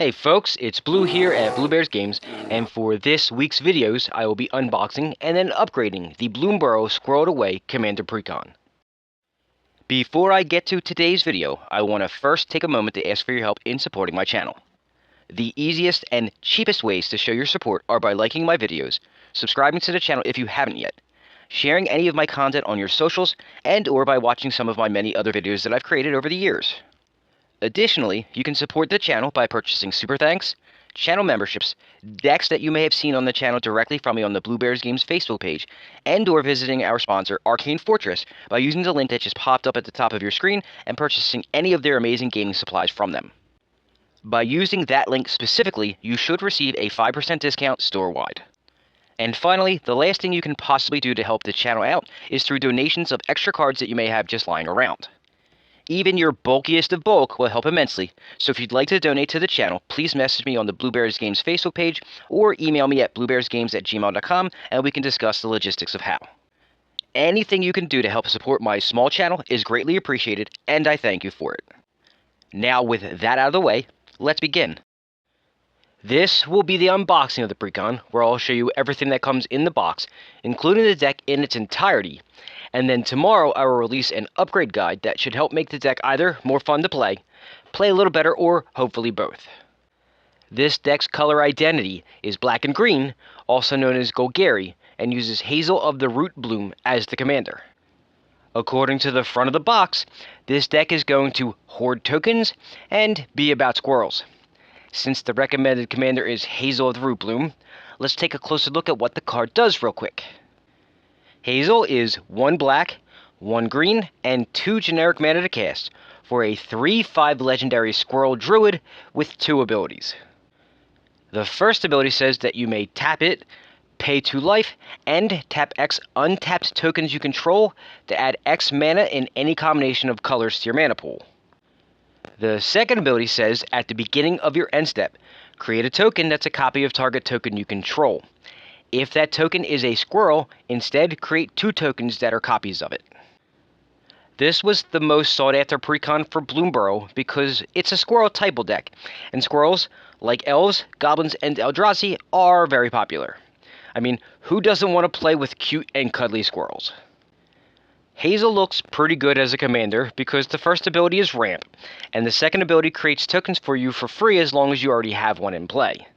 Hey folks, it's Blue here at Bluebears Games, and for this week's videos, I will be unboxing and then upgrading the Bloomburrow Squirreled Away Commander precon. Before I get to today's video, I want to first take a moment to ask for your help in supporting my channel. The easiest and cheapest ways to show your support are by liking my videos, subscribing to the channel if you haven't yet, sharing any of my content on your socials, and or by watching some of my many other videos that I've created over the years. Additionally, you can support the channel by purchasing Super Thanks, channel memberships, decks that you may have seen on the channel directly from me on the Bluebears Games Facebook page, and or visiting our sponsor, Arcane Fortress, by using the link that just popped up at the top of your screen and purchasing any of their amazing gaming supplies from them. By using that link specifically, you should receive a 5% discount store-wide. And finally, the last thing you can possibly do to help the channel out is through donations of extra cards that you may have just lying around. Even your bulkiest of bulk will help immensely, so if you'd like to donate to the channel, please message me on the Bluebears Games Facebook page or email me at bluebearsgames@gmail.com and we can discuss the logistics of how. Anything you can do to help support my small channel is greatly appreciated, and I thank you for it. Now with that out of the way, let's begin. This will be the unboxing of the precon, where I'll show you everything that comes in the box, including the deck in its entirety. And then tomorrow I will release an upgrade guide that should help make the deck either more fun to play a little better, or hopefully both. This deck's color identity is black and green, also known as Golgari, and uses Hazel of the Rootbloom as the commander. According to the front of the box, this deck is going to hoard tokens and be about squirrels. Since the recommended commander is Hazel of the Rootbloom, let's take a closer look at what the card does real quick. Hazel is 1 black, 1 green, and 2 generic mana to cast for a 3/5 legendary squirrel druid with 2 abilities. The first ability says that you may tap it, pay 2 life, and tap X untapped tokens you control to add X mana in any combination of colors to your mana pool. The second ability says at the beginning of your end step, create a token that's a copy of target token you control. If that token is a squirrel, instead create 2 tokens that are copies of it. This was the most sought after precon for Bloomburrow because it's a squirrel typal deck, and squirrels, like elves, goblins, and Eldrazi, are very popular. I mean, who doesn't want to play with cute and cuddly squirrels? Hazel looks pretty good as a commander because the first ability is ramp, and the second ability creates tokens for you for free as long as you already have one in play.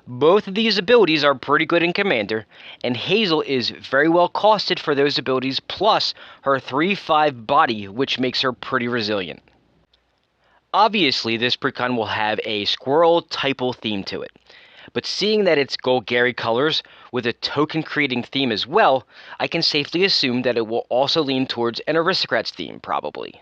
Both of these abilities are pretty good in Commander, and Hazel is very well costed for those abilities plus her 3/5 body, which makes her pretty resilient. Obviously, this precon will have a squirrel typal theme to it, but seeing that it's Golgari colors with a token creating theme as well, I can safely assume that it will also lean towards an aristocrat's theme, probably.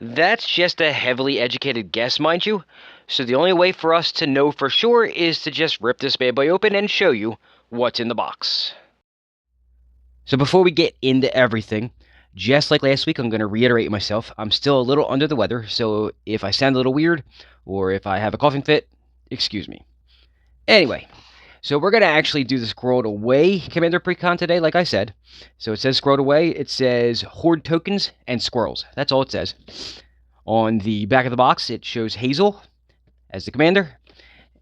That's just a heavily educated guess, mind you, so the only way for us to know for sure is to just rip this bad boy open and show you what's in the box. So before we get into everything, just like last week, I'm going to reiterate myself. I'm still a little under the weather, so if I sound a little weird, or if I have a coughing fit, excuse me. Anyway, so we're going to actually do the Squirreled Away Commander precon today, like I said. So it says Squirreled Away, it says hoard tokens and squirrels. That's all it says. On the back of the box, it shows Hazel as the commander.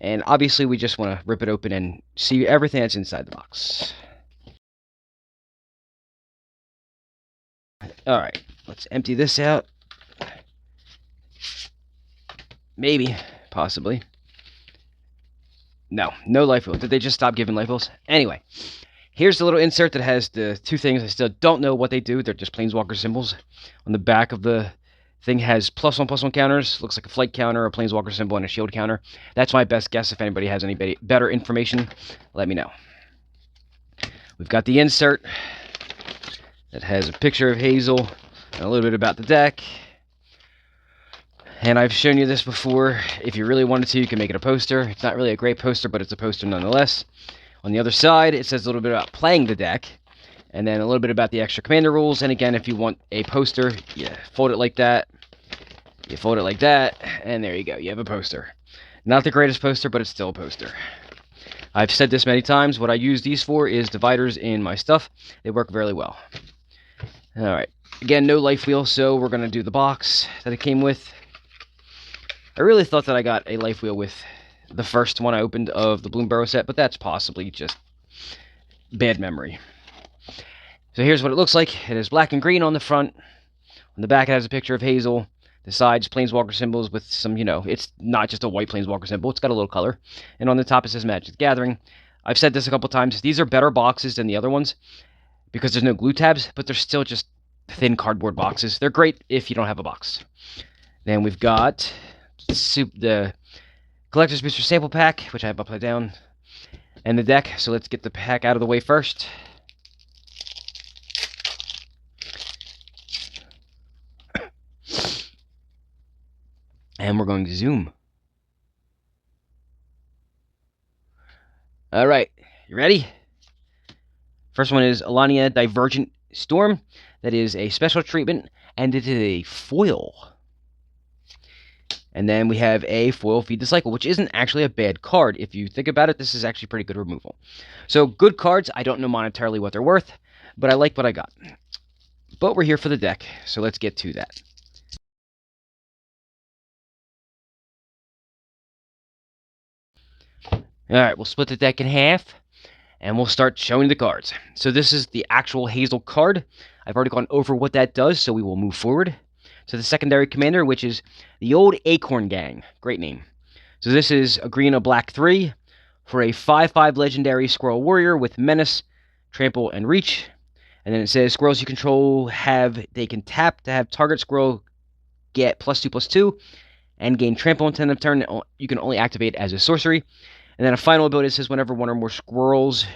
And obviously, we just want to rip it open and see everything that's inside the box. Alright, let's empty this out. Maybe, possibly. No life wheels. Did they just stop giving life wheels? Anyway, here's the little insert that has the 2 things. I still don't know what they do. They're just planeswalker symbols. On the back of the thing has +1/+1 counters. Looks like a flight counter, a planeswalker symbol, and a shield counter. That's my best guess. If anybody has any better information, let me know. We've got the insert that has a picture of Hazel and a little bit about the deck. And I've shown you this before. If you really wanted to, you can make it a poster. It's not really a great poster, but it's a poster nonetheless. On the other side, it says a little bit about playing the deck, and then a little bit about the extra commander rules. And again, if you want a poster, you fold it like that, you fold it like that, and there you go. You have a poster. Not the greatest poster, but it's still a poster. I've said this many times. What I use these for is dividers in my stuff. They work very well. Alright. Again, no life wheel, so we're going to do the box that it came with. I really thought that I got a life wheel with the first one I opened of the Bloomburrow set, but that's possibly just bad memory. So here's what it looks like. It is black and green on the front. On the back it has a picture of Hazel. The sides, planeswalker symbols with some, it's not just a white planeswalker symbol. It's got a little color. And on the top it says Magic the Gathering. I've said this a couple times. These are better boxes than the other ones because there's no glue tabs, but they're still just thin cardboard boxes. They're great if you don't have a box. Then we've got the Collector's Booster Sample Pack, which I have upside down, and the deck. So let's get the pack out of the way first. And we're going to zoom. All right, you ready? First one is Alania Divergent Storm. That is a special treatment, and it is a foil. And then we have a foil Feed the Cycle, which isn't actually a bad card. If you think about it, this is actually pretty good removal. So good cards. I don't know monetarily what they're worth, but I like what I got. But we're here for the deck, so let's get to that. Alright, we'll split the deck in half, and we'll start showing the cards. So this is the actual Hazel card. I've already gone over what that does, so we will move forward to the secondary commander, which is the Old Acorn Gang. Great name. So this is a green, a black 3 for a 5/5 legendary squirrel warrior with menace, trample, and reach. And then it says squirrels you control they can tap to have target squirrel get +2/+2 and gain trample until end of turn. You can only activate as a sorcery. And then a final ability says whenever one or more squirrels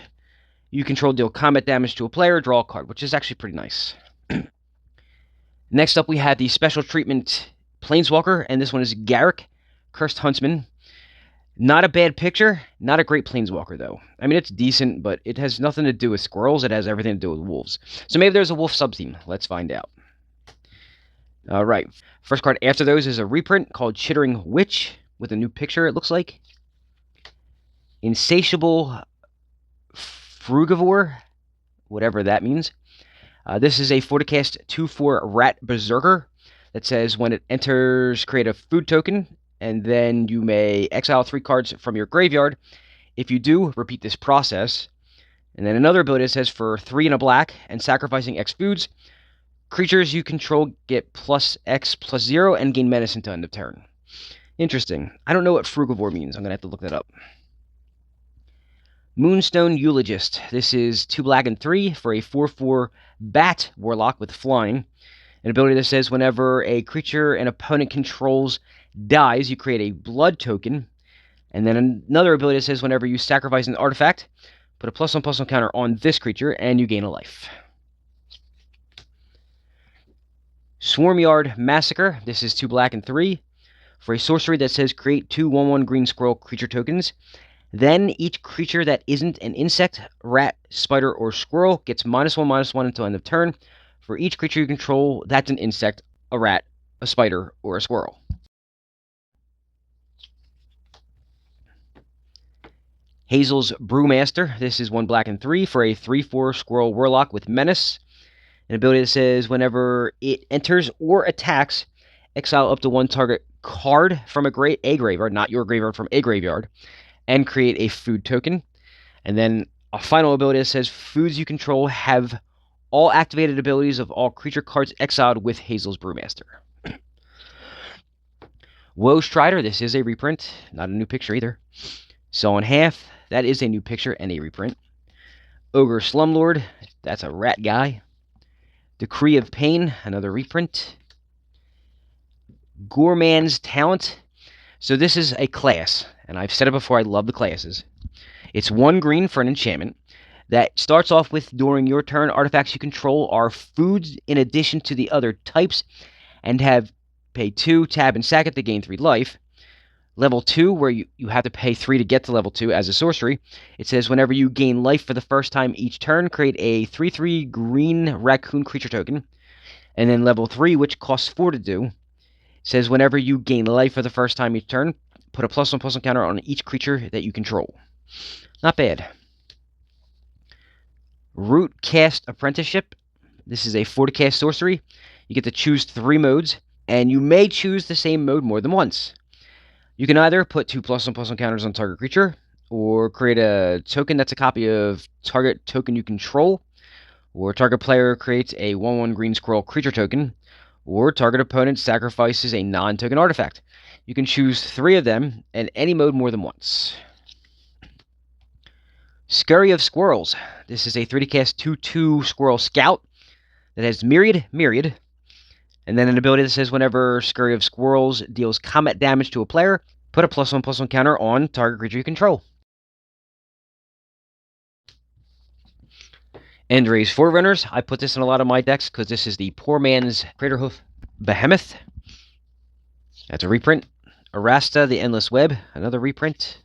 you control deal combat damage to a player, draw a card, which is actually pretty nice. Next up, we have the special treatment Planeswalker, and this one is Garrick, Cursed Huntsman. Not a bad picture, not a great Planeswalker, though. I mean, it's decent, but it has nothing to do with squirrels. It has everything to do with wolves. So maybe there's a wolf sub-theme. Let's find out. All right. First card after those is a reprint called Chittering Witch with a new picture, it looks like. Insatiable Frugivore, whatever that means. This is a 4-cast 2/4 Rat Berserker that says when it enters, create a food token, and then you may exile 3 cards from your graveyard. If you do, repeat this process. And then another ability that says for 3 and a black and sacrificing X foods, creatures you control get +X/+0 and gain menace until end of turn. Interesting. I don't know what Frugivore means. I'm going to have to look that up. Moonstone Eulogist. This is 2 black and 3 for a 4/4 Bat Warlock with flying. An ability that says whenever a creature an opponent controls dies, you create a blood token. And then another ability that says whenever you sacrifice an artifact, put a +1/+1 counter on this creature, and you gain a life. Swarmyard Massacre. This is 2 black and 3 for a sorcery that says create 2 1/1 green squirrel creature tokens. Then each creature that isn't an insect, rat, spider, or squirrel gets -1/-1 until end of turn. For each creature you control that's an insect, a rat, a spider, or a squirrel. Hazel's Brewmaster. This is 1 black and 3 for a 3/4 squirrel warlock with menace. An ability that says whenever it enters or attacks, exile up to 1 target card from a graveyard, not your graveyard, from a graveyard, and create a food token. And then a final ability that says foods you control have all activated abilities of all creature cards exiled with Hazel's Brewmaster. Woe Strider. This is a reprint, not a new picture either. Saw in Half. That is a new picture and a reprint. Ogre Slumlord. That's a rat guy. Decree of Pain. Another reprint. Gourmand's Talent. So this is a class, and I've said it before, I love the classes. It's 1 green for an enchantment that starts off with during your turn, artifacts you control are foods in addition to the other types, and have pay 2, tab, and sack it to gain 3 life. Level 2, where you have to pay 3 to get to level 2 as a sorcery. It says whenever you gain life for the first time each turn, create a 3/3 green raccoon creature token. And then level 3, which costs 4 to do, says whenever you gain life for the first time each turn, put a +1/+1 counter on each creature that you control. Not bad. Rootcast Apprenticeship. This is a 4-cast sorcery. You get to choose 3 modes, and you may choose the same mode more than once. You can either put 2+1/+1 counters on target creature, or create a token that's a copy of target token you control, or target player creates a 1/1 green squirrel creature token, or target opponent sacrifices a non-token artifact. You can choose 3 of them in any mode more than once. Scurry of Squirrels. This is a 3D cast 2/2 Squirrel Scout that has Myriad, and then an ability that says whenever Scurry of Squirrels deals combat damage to a player, put a +1/+1 counter on target creature you control. Endray's Forerunners. I put this in a lot of my decks because this is the Poor Man's Craterhoof Behemoth. That's a reprint. Arasta, the Endless Web, another reprint.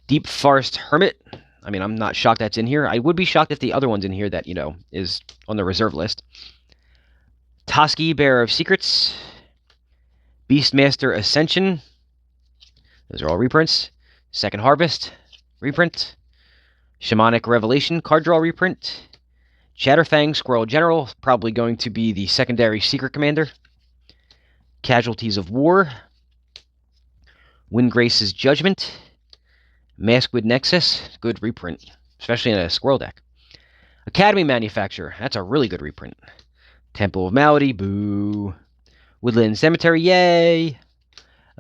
Deep Forest Hermit. I mean, I'm not shocked that's in here. I would be shocked if the other one's in here that, is on the reserve list. Toski, Bearer of Secrets. Beastmaster Ascension. Those are all reprints. Second Harvest, reprint. Shamanic Revelation, card draw reprint. Chatterfang, Squirrel General, probably going to be the secondary Secret Commander. Casualties of War. Windgrace's Judgment. Maskwood Nexus, good reprint, especially in a Squirrel deck. Academy Manufacturer, that's a really good reprint. Temple of Malady, boo. Woodland Cemetery, yay.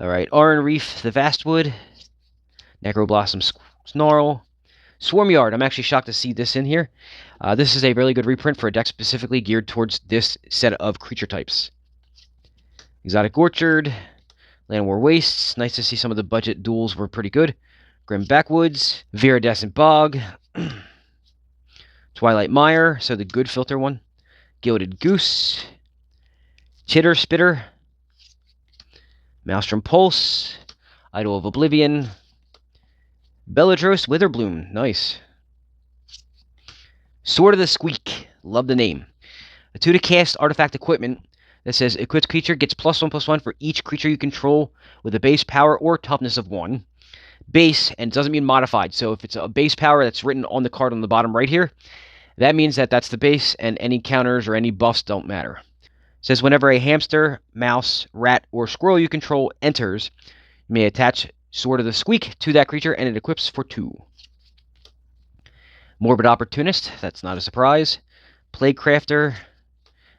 Alright, Oran Reef, the Vastwood. Necroblossom Snarl. Swarmyard, I'm actually shocked to see this in here. This is a really good reprint for a deck specifically geared towards this set of creature types. Exotic Orchard. Land War Wastes, nice to see some of the budget duels were pretty good. Grim Backwoods, Viridescent Bog, Twilight Mire, so the good filter one, Gilded Goose, Chitter Spitter, Maelstrom Pulse, Idol of Oblivion, Bellatrix Witherbloom, nice. Sword of the Squeak, love the name. A 2 to cast artifact equipment that says equipped creature gets +1/+1 for each creature you control with a base power or toughness of 1. Base, and it doesn't mean modified, so if it's a base power that's written on the card on the bottom right here, that means that that's the base, and any counters or any buffs don't matter. It says whenever a hamster, mouse, rat, or squirrel you control enters, you may attach Sword of the Squeak to that creature, and it equips for 2. Morbid Opportunist, that's not a surprise. Plague Crafter.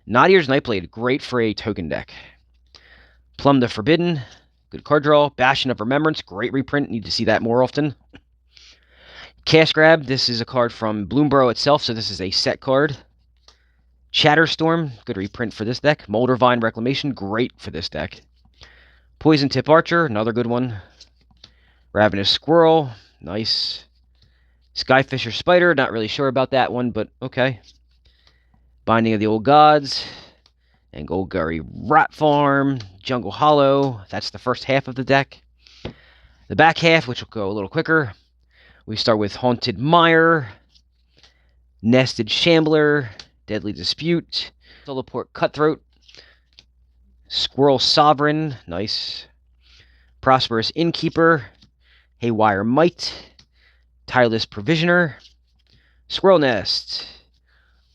Nadier's Nightblade, great for a token deck. Plum the Forbidden, good card draw. Bastion of Remembrance, great reprint. Need to see that more often. Cash Grab, this is a card from Bloomburrow itself, so this is a set card. Chatterstorm, good reprint for this deck. Moldervine Reclamation, great for this deck. Poison Tip Archer, another good one. Ravenous Squirrel, nice. Skyfisher Spider, not really sure about that one, but okay. Binding of the Old Gods. And Goldgurry Rat Farm, Jungle Hollow, that's the first half of the deck. The back half, which will go a little quicker, we start with Haunted Mire, Nested Shambler, Deadly Dispute, Soloport Cutthroat, Squirrel Sovereign, nice, Prosperous Innkeeper, Haywire Might, Tireless Provisioner, Squirrel Nest,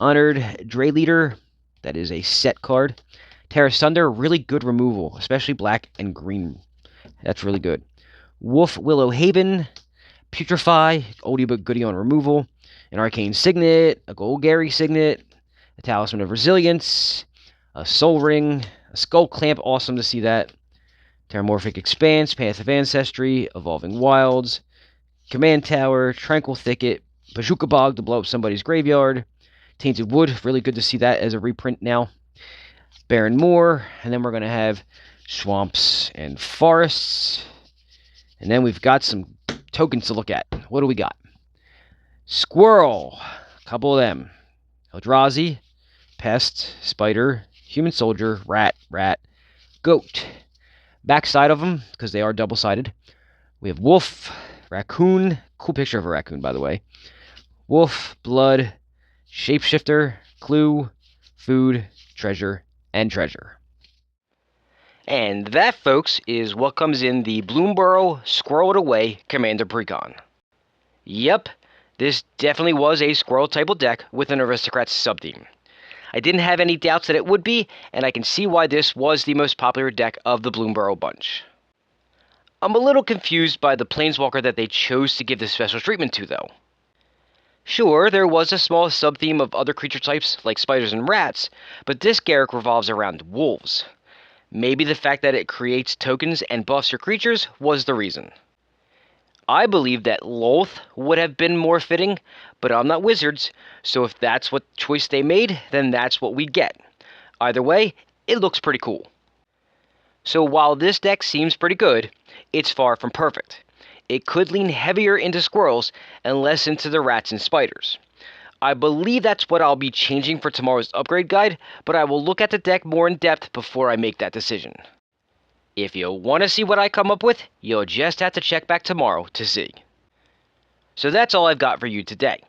Honored Dray Leader, that is a set card. Terrace Thunder, really good removal, especially black and green. That's really good. Wolf Willow Haven, Putrefy, oldie but goodie on removal. An Arcane Signet, a Golgari Signet, a Talisman of Resilience, a Soul Ring, a Skull Clamp, awesome to see that. Terramorphic Expanse, Path of Ancestry, Evolving Wilds, Command Tower, Tranquil Thicket, Bazooka Bog to blow up somebody's graveyard, Tainted Wood, really good to see that as a reprint now. Barren Moor, and then we're going to have Swamps and Forests. And then we've got some tokens to look at. What do we got? Squirrel, a couple of them. Eldrazi, Pest, Spider, Human Soldier, Rat, Goat. Backside of them, because they are double-sided, we have Wolf, Raccoon, cool picture of a raccoon, by the way. Wolf, Blood, Shapeshifter, Clue, Food, Treasure, and Treasure. And that, folks, is what comes in the Bloomburrow Squirreled Away Commander Precon. Yep, this definitely was a Squirrel type of deck with an Aristocrat sub-theme. I didn't have any doubts that it would be, and I can see why this was the most popular deck of the Bloomburrow bunch. I'm a little confused by the planeswalker that they chose to give this special treatment to, though. Sure, there was a small sub-theme of other creature types, like spiders and rats, but this Garruk revolves around wolves. Maybe the fact that it creates tokens and buffs your creatures was the reason. I believe that Lolth would have been more fitting, but I'm not Wizards, so if that's what choice they made, then that's what we get. Either way, it looks pretty cool. So while this deck seems pretty good, it's far from perfect. It could lean heavier into squirrels and less into the rats and spiders. I believe that's what I'll be changing for tomorrow's upgrade guide, but I will look at the deck more in depth before I make that decision. If you want to see what I come up with, you'll just have to check back tomorrow to see. So that's all I've got for you today.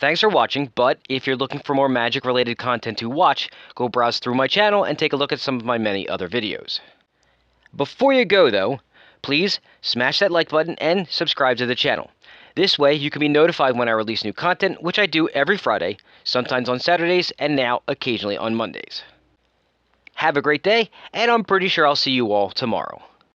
Thanks for watching, but if you're looking for more Magic related content to watch, go browse through my channel and take a look at some of my many other videos. Before you go though, please smash that like button and subscribe to the channel. This way you can be notified when I release new content, which I do every Friday, sometimes on Saturdays, and now occasionally on Mondays. Have a great day, and I'm pretty sure I'll see you all tomorrow.